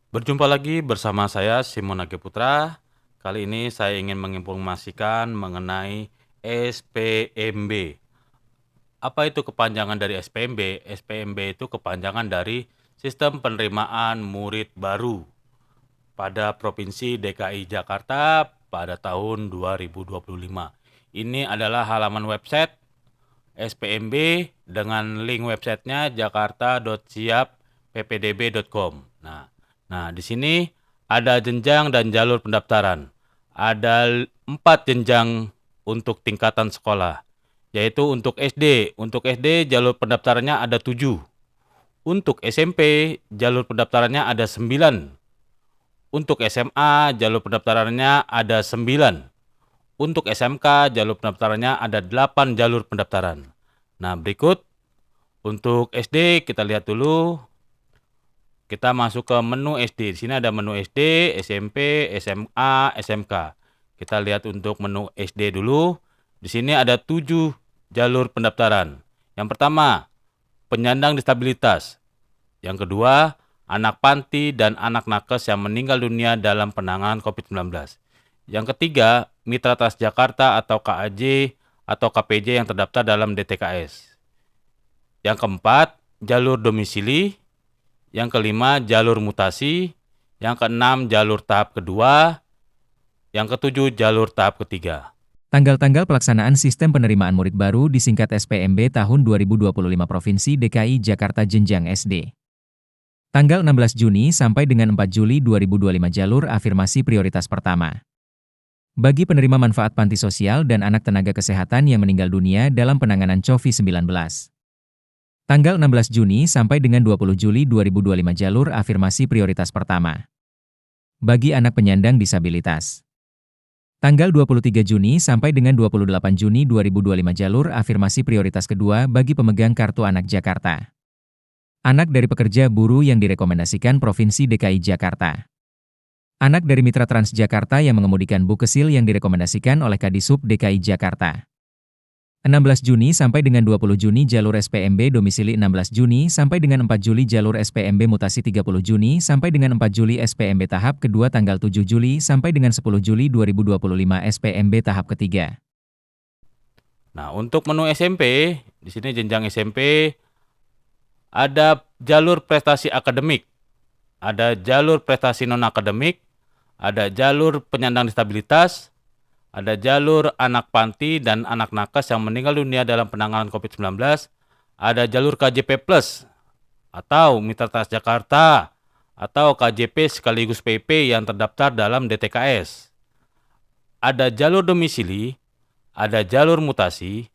Berjumpa lagi bersama saya Simon Age Putra. Kali ini saya ingin menginformasikan mengenai SPMB. Apa itu kepanjangan dari SPMB? SPMB itu kepanjangan dari Sistem Penerimaan Murid Baru pada Provinsi DKI Jakarta pada tahun 2025. Ini adalah halaman website SPMB dengan link websitenya jakarta.siapppdb.com. Nah, di sini ada jenjang dan jalur pendaftaran. Ada 4 jenjang untuk tingkatan sekolah, yaitu untuk SD. Untuk SD jalur pendaftarannya ada 7. Untuk SMP jalur pendaftarannya ada 9. Untuk SMA jalur pendaftarannya ada 9. Untuk SMK jalur pendaftarannya ada 8 jalur pendaftaran. Nah, berikut untuk SD kita lihat dulu. Kita masuk ke menu SD. Di sini ada menu SD, SMP, SMA, SMK. Kita lihat untuk menu SD dulu. Di sini ada 7 jalur pendaftaran. Yang pertama, penyandang disabilitas. Yang kedua, anak panti dan anak nakes yang meninggal dunia dalam penanganan COVID-19. Yang ketiga, Mitra Transjakarta atau KAJ atau KPJ yang terdaftar dalam DTKS. Yang keempat, jalur domisili. Yang kelima, jalur mutasi. Yang keenam, jalur tahap kedua. Yang ketujuh, jalur tahap ketiga. Tanggal-tanggal pelaksanaan Sistem Penerimaan Murid Baru disingkat SPMB tahun 2025 Provinsi DKI Jakarta Jenjang SD. Tanggal 16 Juni sampai dengan 4 Juli 2025 jalur afirmasi prioritas pertama. Bagi penerima manfaat panti sosial dan anak tenaga kesehatan yang meninggal dunia dalam penanganan COVID-19. Tanggal 16 Juni sampai dengan 20 Juli 2025 jalur afirmasi prioritas pertama. Bagi anak penyandang disabilitas. Tanggal 23 Juni sampai dengan 28 Juni 2025 jalur afirmasi prioritas kedua bagi pemegang Kartu Anak Jakarta. Anak dari pekerja buruh yang direkomendasikan Provinsi DKI Jakarta. Anak dari Mitra Transjakarta yang mengemudikan Bukesil yang direkomendasikan oleh Kadisub DKI Jakarta. 16 Juni sampai dengan 20 Juni jalur SPMB domisili 16 Juni sampai dengan 4 Juli jalur SPMB mutasi 30 Juni sampai dengan 4 Juli SPMB tahap kedua tanggal 7 Juli sampai dengan 10 Juli 2025 SPMB tahap ketiga. Nah, untuk menu SMP, di sini jenjang SMP ada jalur prestasi akademik, ada jalur prestasi non-akademik, ada jalur penyandang disabilitas, ada jalur anak panti dan anak nakes yang meninggal dunia dalam penanganan COVID-19, ada jalur KJP Plus atau Mitra Transjakarta atau KJP sekaligus PP yang terdaftar dalam DTKS. Ada jalur domisili, ada jalur mutasi,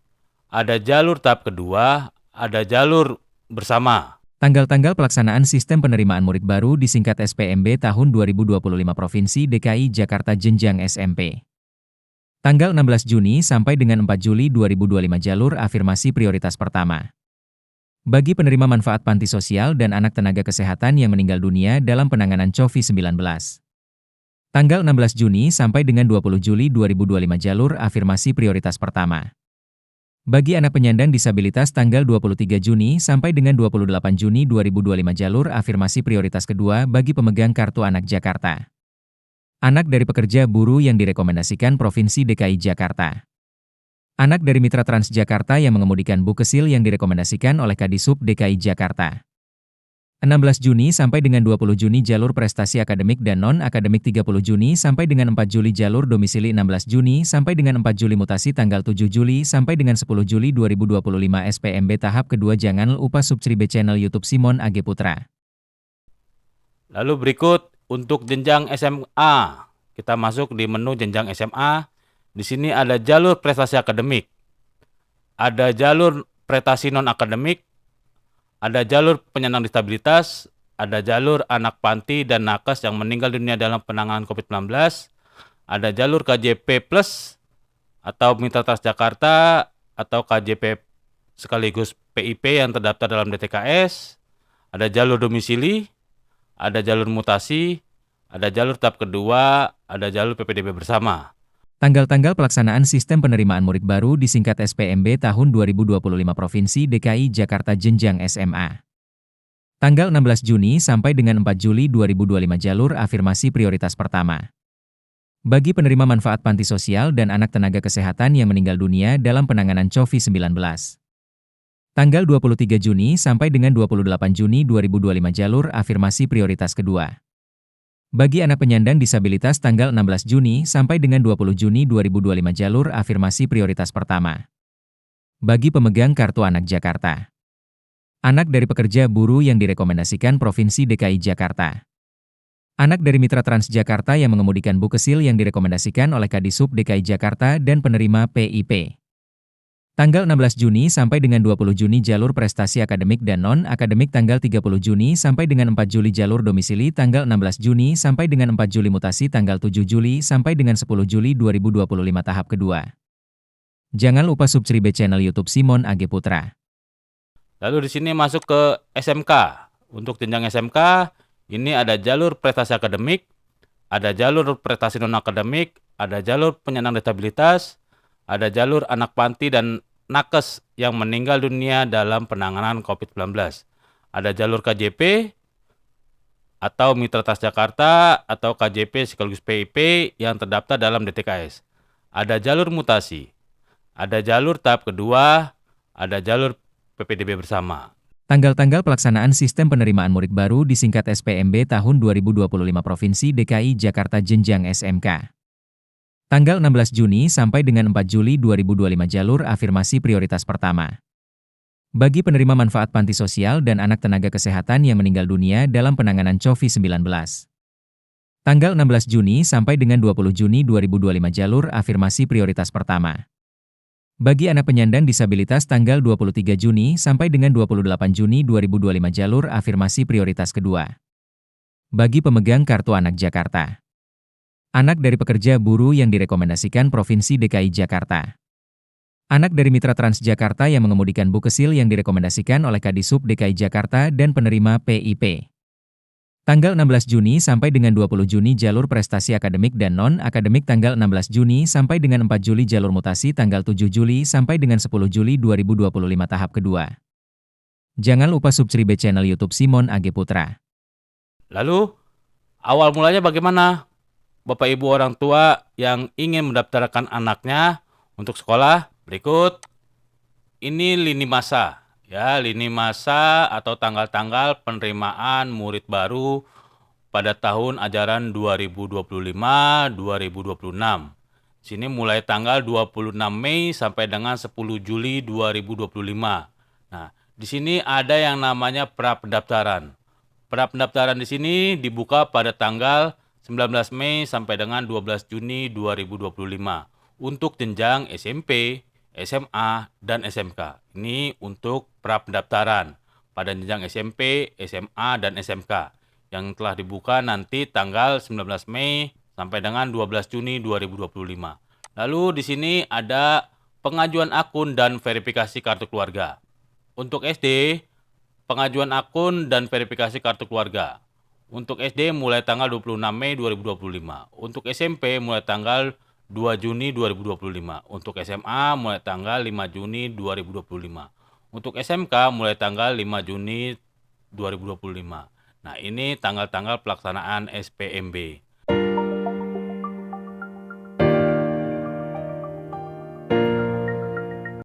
ada jalur tahap kedua, ada jalur bersama. Tanggal-tanggal pelaksanaan Sistem Penerimaan Murid Baru disingkat SPMB tahun 2025 Provinsi DKI Jakarta Jenjang SMP. Tanggal 16 Juni sampai dengan 4 Juli 2025 jalur afirmasi prioritas pertama. Bagi penerima manfaat panti sosial dan anak tenaga kesehatan yang meninggal dunia dalam penanganan COVID-19. Tanggal 16 Juni sampai dengan 20 Juli 2025 jalur afirmasi prioritas pertama. Bagi anak penyandang disabilitas tanggal 23 Juni sampai dengan 28 Juni 2025 jalur afirmasi prioritas kedua bagi pemegang Kartu Anak Jakarta. Anak dari pekerja buruh yang direkomendasikan Provinsi DKI Jakarta. Anak dari Mitra Transjakarta yang mengemudikan Bukesil yang direkomendasikan oleh Kadisub DKI Jakarta. 16 Juni sampai dengan 20 Juni jalur prestasi akademik dan non-akademik 30 Juni sampai dengan 4 Juli jalur domisili 16 Juni sampai dengan 4 Juli mutasi tanggal 7 Juli sampai dengan 10 Juli 2025 SPMB tahap kedua. Jangan lupa subscribe channel YouTube Simon Age Putra. Lalu berikut untuk jenjang SMA. Kita masuk di menu jenjang SMA. Di sini ada jalur prestasi akademik, ada jalur prestasi non-akademik, ada jalur penyandang disabilitas, ada jalur anak panti dan nakes yang meninggal dunia dalam penanganan COVID-19, ada jalur KJP Plus atau Mitra Transjakarta atau KJP sekaligus PIP yang terdaftar dalam DTKS, ada jalur domisili, ada jalur mutasi, ada jalur tahap kedua, ada jalur PPDB bersama. Tanggal-tanggal pelaksanaan Sistem Penerimaan Murid Baru disingkat SPMB tahun 2025 Provinsi DKI Jakarta Jenjang SMA. Tanggal 16 Juni sampai dengan 4 Juli 2025 jalur afirmasi prioritas pertama. Bagi penerima manfaat panti sosial dan anak tenaga kesehatan yang meninggal dunia dalam penanganan COVID-19. Tanggal 23 Juni sampai dengan 28 Juni 2025 jalur afirmasi prioritas kedua. Bagi anak penyandang disabilitas tanggal 16 Juni sampai dengan 20 Juni 2025 jalur afirmasi prioritas pertama. Bagi pemegang Kartu Anak Jakarta. Anak dari pekerja buruh yang direkomendasikan Provinsi DKI Jakarta. Anak dari mitra Transjakarta yang mengemudikan Bukesil yang direkomendasikan oleh Kadisub DKI Jakarta dan penerima PIP. Tanggal 16 Juni sampai dengan 20 Juni jalur prestasi akademik dan non-akademik tanggal 30 Juni sampai dengan 4 Juli jalur domisili tanggal 16 Juni sampai dengan 4 Juli mutasi tanggal 7 Juli sampai dengan 10 Juli 2025 tahap kedua. Jangan lupa subscribe channel YouTube Simon AG Putra. Lalu di sini masuk ke SMK. Untuk jenjang SMK, ini ada jalur prestasi akademik, ada jalur prestasi non-akademik, ada jalur penyandang disabilitas, ada jalur anak panti dan nakes yang meninggal dunia dalam penanganan COVID-19. Ada jalur KJP atau Mitra Transjakarta atau KJP sekaligus PIP yang terdaftar dalam DTKS. Ada jalur mutasi, ada jalur tahap kedua, ada jalur PPDB bersama. Tanggal-tanggal pelaksanaan sistem penerimaan murid baru disingkat SPMB tahun 2025 Provinsi DKI Jakarta jenjang SMK. Tanggal 16 Juni sampai dengan 4 Juli 2025 jalur afirmasi prioritas pertama. Bagi penerima manfaat panti sosial dan anak tenaga kesehatan yang meninggal dunia dalam penanganan COVID-19. Tanggal 16 Juni sampai dengan 20 Juni 2025 jalur afirmasi prioritas pertama. Bagi anak penyandang disabilitas tanggal 23 Juni sampai dengan 28 Juni 2025 jalur afirmasi prioritas kedua. Bagi pemegang Kartu Anak Jakarta. Anak dari pekerja buruh yang direkomendasikan Provinsi DKI Jakarta. Anak dari mitra Transjakarta yang mengemudikan Bukesil yang direkomendasikan oleh Kadisub DKI Jakarta dan penerima PIP. Tanggal 16 Juni sampai dengan 20 Juni jalur prestasi akademik dan non-akademik tanggal 16 Juni sampai dengan 4 Juli jalur mutasi tanggal 7 Juli sampai dengan 10 Juli 2025 tahap kedua. Jangan lupa subscribe channel YouTube Simon AG Putra. Lalu, awal mulanya bagaimana? Bapak Ibu orang tua yang ingin mendaftarkan anaknya untuk sekolah, berikut. Ini lini masa. Ya, lini masa atau tanggal-tanggal penerimaan murid baru pada tahun ajaran 2025-2026. Sini mulai tanggal 26 Mei sampai dengan 10 Juli 2025. Nah, di sini ada yang namanya pra-pendaftaran. Pra-pendaftaran di sini dibuka pada tanggal 19 Mei sampai dengan 12 Juni 2025 untuk jenjang SMP, SMA, dan SMK. Ini untuk pra-pendaftaran pada jenjang SMP, SMA, dan SMK yang telah dibuka nanti tanggal 19 Mei sampai dengan 12 Juni 2025. Lalu di sini ada pengajuan akun dan verifikasi kartu keluarga. Untuk SD, pengajuan akun dan verifikasi kartu keluarga. Untuk SD mulai tanggal 26 Mei 2025. Untuk SMP mulai tanggal 2 Juni 2025. Untuk SMA mulai tanggal 5 Juni 2025. Untuk SMK mulai tanggal 5 Juni 2025. Nah, ini tanggal-tanggal pelaksanaan SPMB.